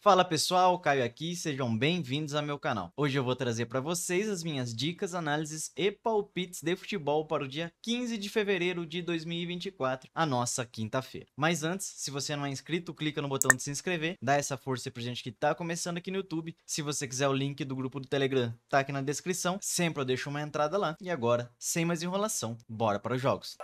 Fala pessoal, Caio aqui, sejam bem-vindos ao meu canal. Hoje eu vou trazer para vocês as minhas dicas, análises e palpites de futebol para o dia 15 de fevereiro de 2024, a nossa quinta-feira. Mas antes, se você não é inscrito, clica no botão de se inscrever, dá essa força pra gente que tá começando aqui no YouTube. Se você quiser o link do grupo do Telegram, tá aqui na descrição, sempre eu deixo uma entrada lá. E agora, sem mais enrolação, bora para os jogos.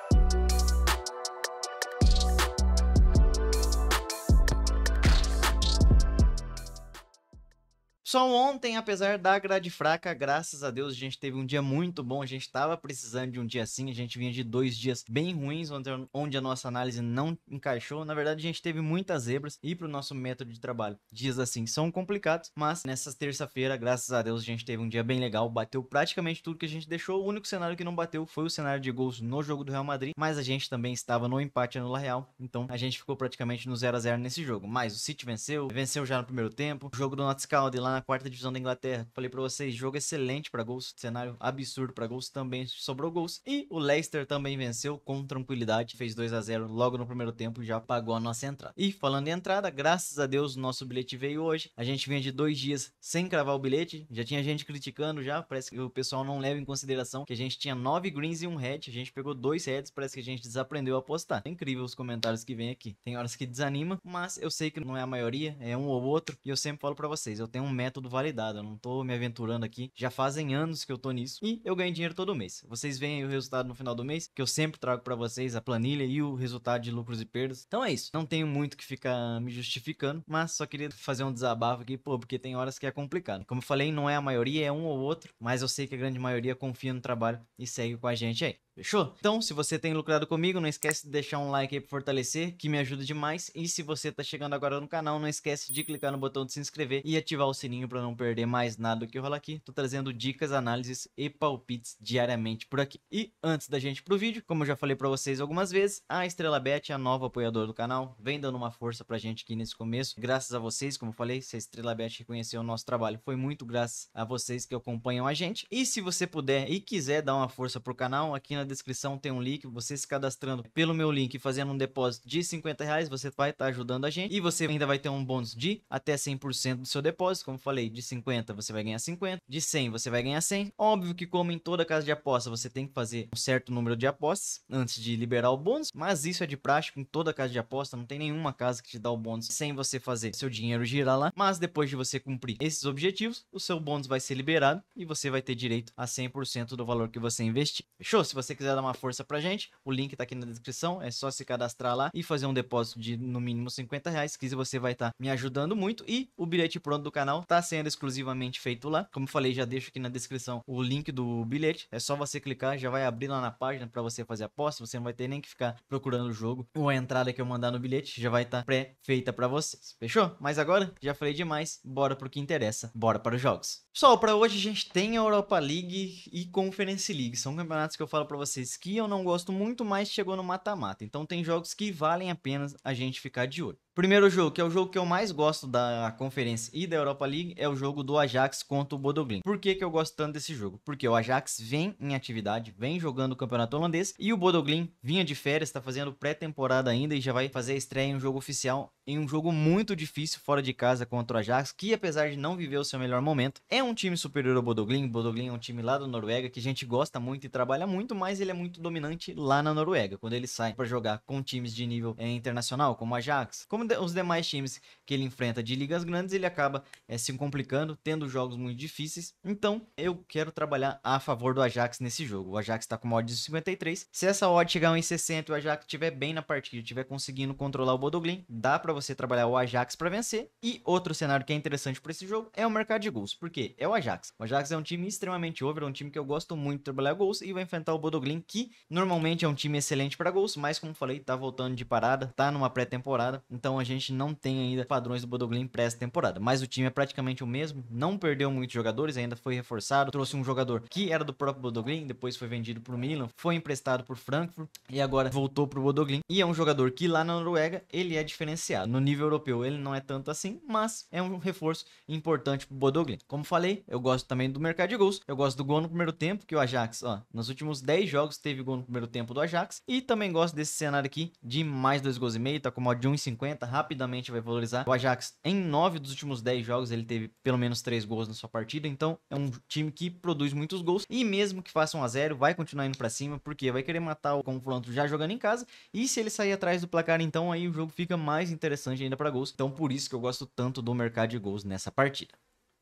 Só ontem, apesar da grade fraca, graças a Deus, a gente teve um dia muito bom. A gente estava precisando de um dia assim. A gente vinha de 2 dias bem ruins, onde a nossa análise não encaixou. Na verdade, a gente teve muitas zebras e para o nosso método de trabalho. Dias assim são complicados, mas nessa terça-feira, graças a Deus, a gente teve um dia bem legal. Bateu praticamente tudo que a gente deixou. O único cenário que não bateu foi o cenário de gols no jogo do Real Madrid, mas a gente também estava no empate no La Real. Então, a gente ficou praticamente no 0 a 0 nesse jogo. Mas o City venceu já no primeiro tempo. O jogo do Notts County lá na quarta divisão da Inglaterra. Falei pra vocês, jogo excelente pra gols, cenário absurdo pra gols, também sobrou gols. E o Leicester também venceu com tranquilidade, fez 2 a 0 logo no primeiro tempo e já pagou a nossa entrada. E falando em entrada, graças a Deus o nosso bilhete veio hoje. A gente vinha de 2 dias sem cravar o bilhete, já tinha gente criticando já, parece que o pessoal não leva em consideração que a gente tinha 9 greens e um red, a gente pegou 2 reds, parece que a gente desaprendeu a apostar. É incrível os comentários que vem aqui. Tem horas que desanima, mas eu sei que não é a maioria, é um ou outro, e eu sempre falo pra vocês, eu tenho um método validado. Eu não tô me aventurando aqui, já fazem anos que eu tô nisso e eu ganho dinheiro todo mês. Vocês veem o resultado no final do mês, que eu sempre trago pra vocês a planilha e o resultado de lucros e perdas. Então é isso, não tenho muito que ficar me justificando, mas só queria fazer um desabafo aqui, pô, porque tem horas que é complicado. Como eu falei, não é a maioria, é um ou outro, mas eu sei que a grande maioria confia no trabalho e segue com a gente aí. Fechou? Então, se você tem lucrado comigo, não esquece de deixar um like aí pra fortalecer, que me ajuda demais. E se você tá chegando agora no canal, não esquece de clicar no botão de se inscrever e ativar o sininho pra não perder mais nada do que rola aqui. Tô trazendo dicas, análises e palpites diariamente por aqui. E antes da gente ir pro vídeo, como eu já falei pra vocês algumas vezes, a Estrela Bet é a nova apoiadora do canal, vem dando uma força pra gente aqui nesse começo. Graças a vocês, como eu falei, se a Estrela Bet reconheceu o nosso trabalho, foi muito graças a vocês que acompanham a gente. E se você puder e quiser dar uma força pro canal, aqui na descrição tem um link, você se cadastrando pelo meu link e fazendo um depósito de R$ 50, você vai estar ajudando a gente, e você ainda vai ter um bônus de até 100% do seu depósito. Como eu falei, de 50 você vai ganhar 50, de 100 você vai ganhar 100. Óbvio que, como em toda casa de aposta, você tem que fazer um certo número de apostas antes de liberar o bônus, mas isso é de prática em toda casa de aposta, não tem nenhuma casa que te dá o bônus sem você fazer seu dinheiro girar lá. Mas depois de você cumprir esses objetivos, o seu bônus vai ser liberado e você vai ter direito a 100% do valor que você investir. Fechou? Se você quiser dar uma força pra gente, o link tá aqui na descrição, é só se cadastrar lá e fazer um depósito de no mínimo R$ 50, que você vai estar me ajudando muito. E o bilhete pronto do canal tá sendo exclusivamente feito lá. Como eu falei, já deixo aqui na descrição o link do bilhete, é só você clicar, já vai abrir lá na página para você fazer a aposta, você não vai ter nem que ficar procurando o jogo, ou a entrada que eu mandar no bilhete já vai estar pré-feita para vocês. Fechou? Mas agora, já falei demais, bora pro que interessa, bora para os jogos. Pessoal, para hoje a gente tem a Europa League e Conference League, são campeonatos que eu falo para vocês que eu não gosto muito, mas chegou no mata-mata. Então tem jogos que valem a pena a gente ficar de olho. Primeiro jogo, que é o jogo que eu mais gosto da Conferência e da Europa League, é o jogo do Ajax contra o Bodo Glimt. Por que que eu gosto tanto desse jogo? Porque o Ajax vem em atividade, vem jogando o campeonato holandês, e o Bodo Glimt vinha de férias, está fazendo pré-temporada ainda e já vai fazer a estreia em um jogo oficial, em um jogo muito difícil fora de casa contra o Ajax, que apesar de não viver o seu melhor momento, é um time superior ao Bodo Glimt. Bodo Glimt é um time lá da Noruega que a gente gosta muito e trabalha muito, mas ele é muito dominante lá na Noruega, quando ele sai para jogar com times de nível internacional, como o Ajax, como os demais times que ele enfrenta de ligas grandes, ele acaba se complicando, tendo jogos muito difíceis. Então eu quero trabalhar a favor do Ajax nesse jogo. O Ajax está com uma odd de 53, se essa odd chegar a 1,60 e o Ajax estiver bem na partida, estiver conseguindo controlar o Bodo Glimt, dá para você trabalhar o Ajax para vencer. E outro cenário que é interessante para esse jogo é o mercado de gols, porque é o Ajax. O Ajax é um time extremamente over, é um time que eu gosto muito de trabalhar gols, e vai enfrentar o Bodo Glimt, que normalmente é um time excelente para gols, mas como falei, tá voltando de parada, tá numa pré-temporada, então a gente não tem ainda padrões do Bodo Glimt para essa temporada, mas o time é praticamente o mesmo, não perdeu muitos jogadores, ainda foi reforçado, trouxe um jogador que era do próprio Bodo Glimt, depois foi vendido pro Milan, foi emprestado por Frankfurt e agora voltou pro Bodo Glimt, e é um jogador que lá na Noruega ele é diferenciado, no nível europeu ele não é tanto assim, mas é um reforço importante pro Bodo Glimt. Como falei, eu gosto também do mercado de gols, eu gosto do gol no primeiro tempo, que o Ajax, ó, nos últimos 10 jogos teve gol no primeiro tempo do Ajax, e também gosto desse cenário aqui de mais 2 gols e meio, tá com uma odd de 1,50, 50, rapidamente vai valorizar. O Ajax, em 9 dos últimos 10 jogos, ele teve pelo menos 3 gols na sua partida, então é um time que produz muitos gols, e mesmo que faça 1 a 0, vai continuar indo pra cima, porque vai querer matar o confronto já jogando em casa, e se ele sair atrás do placar, então aí o jogo fica mais interessante ainda pra gols. Então por isso que eu gosto tanto do mercado de gols nessa partida.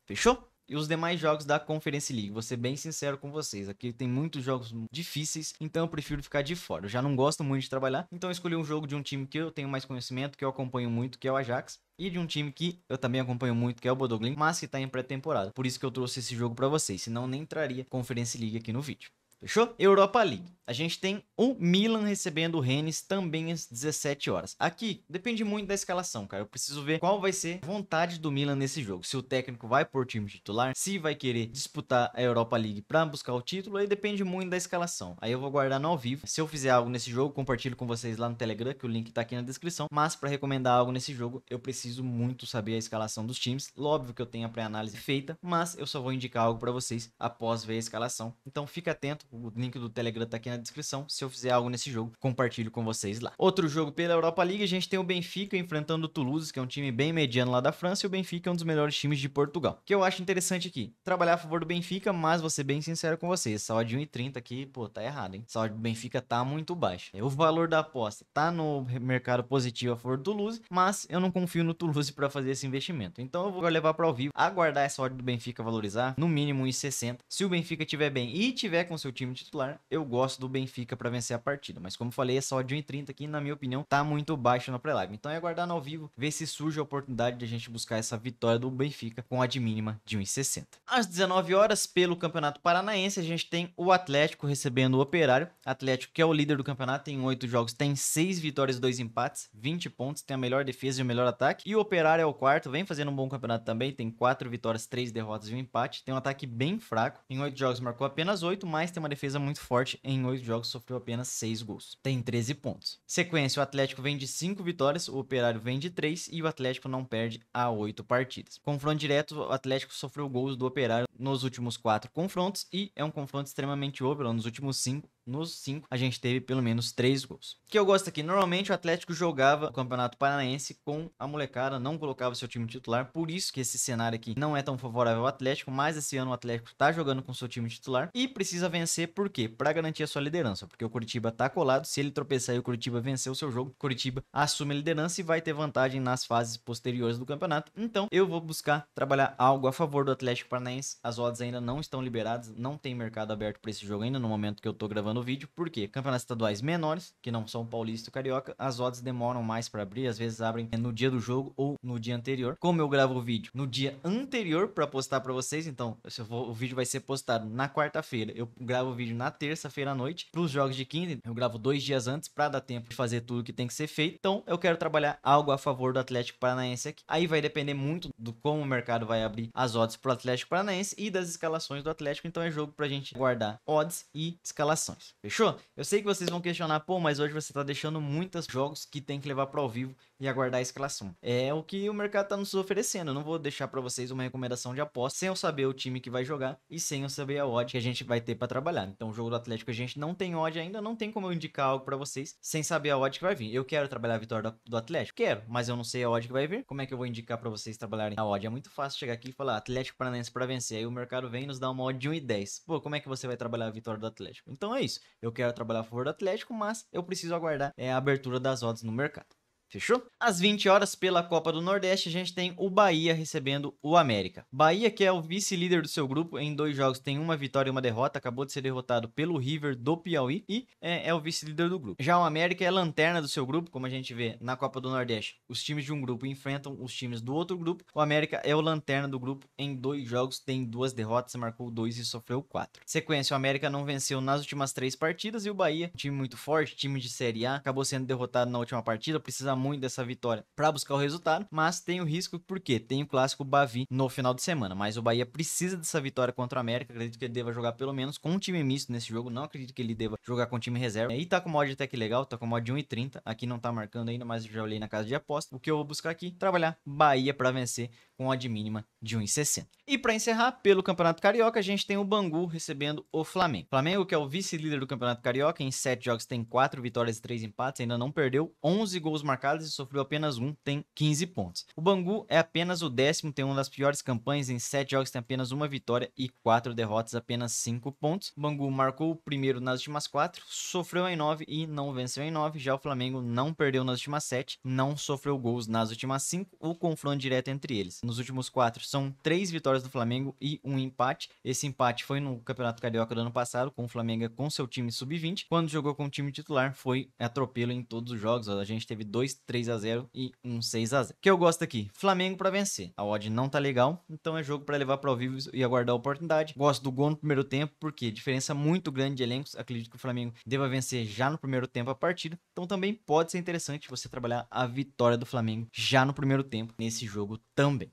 Fechou? E os demais jogos da Conference League, vou ser bem sincero com vocês, aqui tem muitos jogos difíceis, então eu prefiro ficar de fora. Eu já não gosto muito de trabalhar, então eu escolhi um jogo de um time que eu tenho mais conhecimento, que eu acompanho muito, que é o Ajax, e de um time que eu também acompanho muito, que é o Bodo Glimt, mas que tá em pré-temporada. Por isso que eu trouxe esse jogo pra vocês, senão nem traria Conference League aqui no vídeo. Fechou? Europa League. A gente tem o Milan recebendo o Rennes também às 17 horas. Aqui depende muito da escalação, cara. Eu preciso ver qual vai ser a vontade do Milan nesse jogo. Se o técnico vai pôr time titular, se vai querer disputar a Europa League para buscar o título, aí depende muito da escalação. Aí eu vou guardar no ao vivo. Se eu fizer algo nesse jogo, compartilho com vocês lá no Telegram, que o link tá aqui na descrição. Mas para recomendar algo nesse jogo, eu preciso muito saber a escalação dos times. Óbvio que eu tenho a pré-análise feita, mas eu só vou indicar algo para vocês após ver a escalação. Então fica atento. O link do Telegram tá aqui na descrição. Se eu fizer algo nesse jogo, compartilho com vocês lá. Outro jogo pela Europa League, a gente tem o Benfica enfrentando o Toulouse, que é um time bem mediano lá da França, e o Benfica é um dos melhores times de Portugal. O que eu acho interessante aqui, trabalhar a favor do Benfica, mas vou ser bem sincero com vocês, essa odd de 1,30 aqui, pô, tá errado, hein? Essa odd do Benfica tá muito baixa. O valor da aposta tá no mercado positivo a favor do Toulouse, mas eu não confio no Toulouse para fazer esse investimento. Então eu vou levar para ao vivo, aguardar essa odd do Benfica valorizar, no mínimo 1,60. Se o Benfica estiver bem e tiver com seu time titular, eu gosto do Benfica para vencer a partida, mas como falei, essa odd de 1,30 aqui, na minha opinião, tá muito baixa na pré-live. Então é aguardar no ao vivo, ver se surge a oportunidade de a gente buscar essa vitória do Benfica com a odd mínima de 1,60. Às 19 horas, pelo Campeonato Paranaense, a gente tem o Atlético recebendo o Operário. Atlético, que é o líder do campeonato, tem 8 jogos, tem 6 vitórias e 2 empates, 20 pontos, tem a melhor defesa e o melhor ataque. E o Operário é o quarto, vem fazendo um bom campeonato também, tem 4 vitórias, 3 derrotas e um empate. Tem um ataque bem fraco, em 8 jogos marcou apenas 8, mas tem uma defesa muito forte, em 8 jogos sofreu apenas 6 gols. Tem 13 pontos. Sequência, o Atlético vem de 5 vitórias, o Operário vem de 3 e o Atlético não perde há 8 partidas. Confronto direto, o Atlético sofreu gols do Operário nos últimos 4 confrontos e é um confronto extremamente over, nos últimos 5. Nos 5, a gente teve pelo menos 3 gols. O que eu gosto aqui, normalmente o Atlético jogava o Campeonato Paranaense com a molecada, não colocava seu time titular, por isso que esse cenário aqui não é tão favorável ao Atlético, mas esse ano o Atlético tá jogando com seu time titular e precisa vencer, por quê? Para garantir a sua liderança, porque o Curitiba tá colado, se ele tropeçar e o Curitiba vencer o seu jogo, o Curitiba assume a liderança e vai ter vantagem nas fases posteriores do campeonato. Então, eu vou buscar trabalhar algo a favor do Atlético Paranaense. As odds ainda não estão liberadas, não tem mercado aberto para esse jogo ainda no momento que eu tô gravando o vídeo, porque campeonatos estaduais menores, que não são Paulista e Carioca, as odds demoram mais para abrir, às vezes abrem no dia do jogo ou no dia anterior. Como eu gravo o vídeo no dia anterior para postar para vocês, então o vídeo vai ser postado na quarta-feira, eu gravo o vídeo na terça-feira à noite. Para os jogos de quinta, eu gravo 2 dias antes para dar tempo de fazer tudo que tem que ser feito. Então eu quero trabalhar algo a favor do Atlético Paranaense aqui. Aí vai depender muito do como o mercado vai abrir as odds para o Atlético Paranaense e das escalações do Atlético. Então é jogo para a gente guardar odds e escalações. Fechou? Eu sei que vocês vão questionar, pô, mas hoje você tá deixando muitos jogos que tem que levar para ao vivo e aguardar a escalação. É o que o mercado tá nos oferecendo. Eu não vou deixar para vocês uma recomendação de aposta sem eu saber o time que vai jogar e sem eu saber a odd que a gente vai ter para trabalhar. Então o jogo do Atlético a gente não tem odd ainda, não tem como eu indicar algo para vocês sem saber a odd que vai vir. Eu quero trabalhar a vitória do Atlético? Quero, mas eu não sei a odd que vai vir. Como é que eu vou indicar para vocês trabalharem a odd? É muito fácil chegar aqui e falar Atlético Paranaense para vencer. Aí o mercado vem e nos dá uma odd de 1,10. Pô, como é que você vai trabalhar a vitória do Atlético? Então é isso. Eu quero trabalhar a favor do Atlético, mas eu preciso aguardar a abertura das odds no mercado. Fechou? Às 20 horas, pela Copa do Nordeste, a gente tem o Bahia recebendo o América. Bahia, que é o vice-líder do seu grupo, em 2 jogos tem uma vitória e uma derrota, acabou de ser derrotado pelo River do Piauí e é o vice-líder do grupo. Já o América é a lanterna do seu grupo, como a gente vê na Copa do Nordeste. Os times de um grupo enfrentam os times do outro grupo. O América é o lanterna do grupo, em 2 jogos tem 2 derrotas, marcou 2 e sofreu 4. Sequência, o América não venceu nas últimas 3 partidas e o Bahia, time muito forte, time de Série A, acabou sendo derrotado na última partida, precisa muito dessa vitória para buscar o resultado, mas tem o risco porque tem o clássico Bavi no final de semana, mas o Bahia precisa dessa vitória contra o América. Acredito que ele deva jogar pelo menos com um time misto nesse jogo, não acredito que ele deva jogar com time reserva. E tá com mod até que legal, tá com mod de 1,30, aqui não tá marcando ainda, mas eu já olhei na casa de aposta. O que eu vou buscar aqui, trabalhar Bahia para vencer com odd mínima de 1,60. E para encerrar, pelo Campeonato Carioca, a gente tem o Bangu recebendo o Flamengo. Flamengo, que é o vice-líder do Campeonato Carioca, em 7 jogos tem 4 vitórias e 3 empates, ainda não perdeu, 11 gols marcados marcadas e sofreu apenas um, tem 15 pontos. O Bangu é apenas o 10º, tem uma das piores campanhas, em 7 jogos tem apenas uma vitória e 4 derrotas, apenas 5 pontos. O Bangu marcou o primeiro nas últimas 4, sofreu em 9 e não venceu em 9. Já o Flamengo não perdeu nas últimas 7, não sofreu gols nas últimas 5. O confronto direto entre eles nos últimos 4 são 3 vitórias do Flamengo e um empate. Esse empate foi no Campeonato Carioca do ano passado, com o Flamengo com seu time sub-20. Quando jogou com o time titular, foi atropelo em todos os jogos. A gente teve 2 3-0 e um 6-0. O que eu gosto aqui? Flamengo para vencer. A odd não tá legal, então é jogo para levar para ao vivo e aguardar a oportunidade. Gosto do gol no primeiro tempo, porque diferença muito grande de elencos. Acredito que o Flamengo deva vencer já no primeiro tempo a partida. Então também pode ser interessante você trabalhar a vitória do Flamengo já no primeiro tempo nesse jogo também.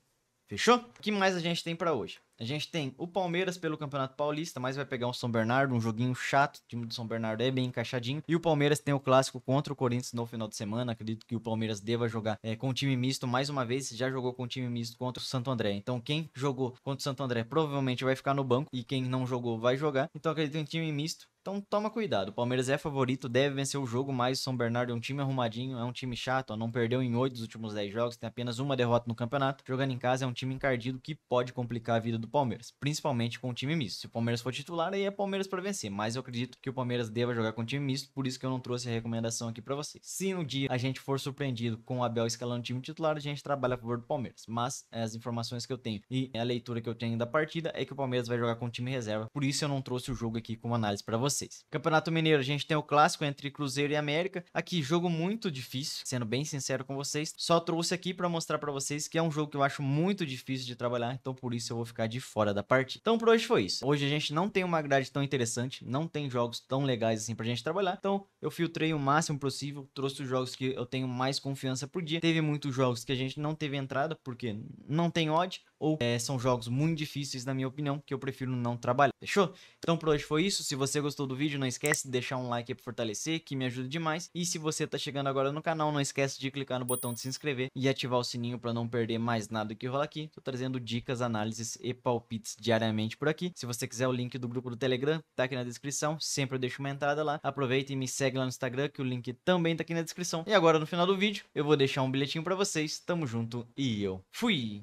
Fechou? O que mais a gente tem para hoje? A gente tem o Palmeiras pelo Campeonato Paulista, mas vai pegar o São Bernardo, um joguinho chato. O time do São Bernardo é bem encaixadinho. E o Palmeiras tem o clássico contra o Corinthians no final de semana. Acredito que o Palmeiras deva jogar com o time misto mais uma vez. Já jogou com o time misto contra o Santo André. Então quem jogou contra o Santo André provavelmente vai ficar no banco. E quem não jogou vai jogar. Então acredito em time misto. Então toma cuidado, o Palmeiras é favorito, deve vencer o jogo, mas o São Bernardo é um time arrumadinho, é um time chato, ó, não perdeu em 8 dos últimos 10 jogos, tem apenas uma derrota no campeonato. Jogando em casa é um time encardido que pode complicar a vida do Palmeiras, principalmente com o time misto. Se o Palmeiras for titular, aí é Palmeiras para vencer, mas eu acredito que o Palmeiras deva jogar com o time misto, por isso que eu não trouxe a recomendação aqui para vocês. Se no dia a gente for surpreendido com o Abel escalando o time titular, a gente trabalha a favor do Palmeiras, mas as informações que eu tenho e a leitura que eu tenho da partida é que o Palmeiras vai jogar com o time reserva, por isso eu não trouxe o jogo aqui como análise para vocês. Campeonato Mineiro, a gente tem o clássico entre Cruzeiro e América. Aqui, jogo muito difícil, sendo bem sincero com vocês. Só trouxe aqui para mostrar para vocês que é um jogo que eu acho muito difícil de trabalhar, então por isso eu vou ficar de fora da partida. Então por hoje foi isso. Hoje a gente não tem uma grade tão interessante, não tem jogos tão legais assim pra gente trabalhar, então eu filtrei o máximo possível, trouxe os jogos que eu tenho mais confiança por dia. Teve muitos jogos que a gente não teve entrada, porque não tem odd, ou são jogos muito difíceis na minha opinião, que eu prefiro não trabalhar. Fechou? Então por hoje foi isso. Se você gostou do vídeo, não esquece de deixar um like aí pra fortalecer, que me ajuda demais. E se você tá chegando agora no canal, não esquece de clicar no botão de se inscrever e ativar o sininho para não perder mais nada que rola aqui. Tô trazendo dicas, análises e palpites diariamente por aqui. Se você quiser o link do grupo do Telegram, tá aqui na descrição. Sempre eu deixo uma entrada lá. Aproveita e me segue lá no Instagram, que o link também tá aqui na descrição. E agora no final do vídeo, eu vou deixar um bilhetinho para vocês. Tamo junto e eu fui!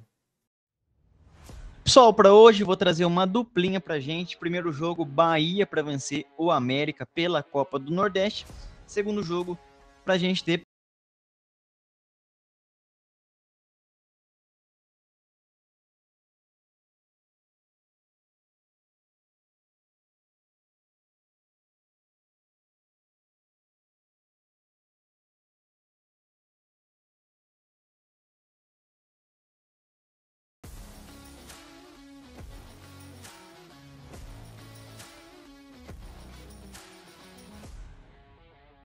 Pessoal, para hoje vou trazer uma duplinha pra gente. Primeiro jogo, Bahia para vencer o América pela Copa do Nordeste. Segundo jogo, pra gente ter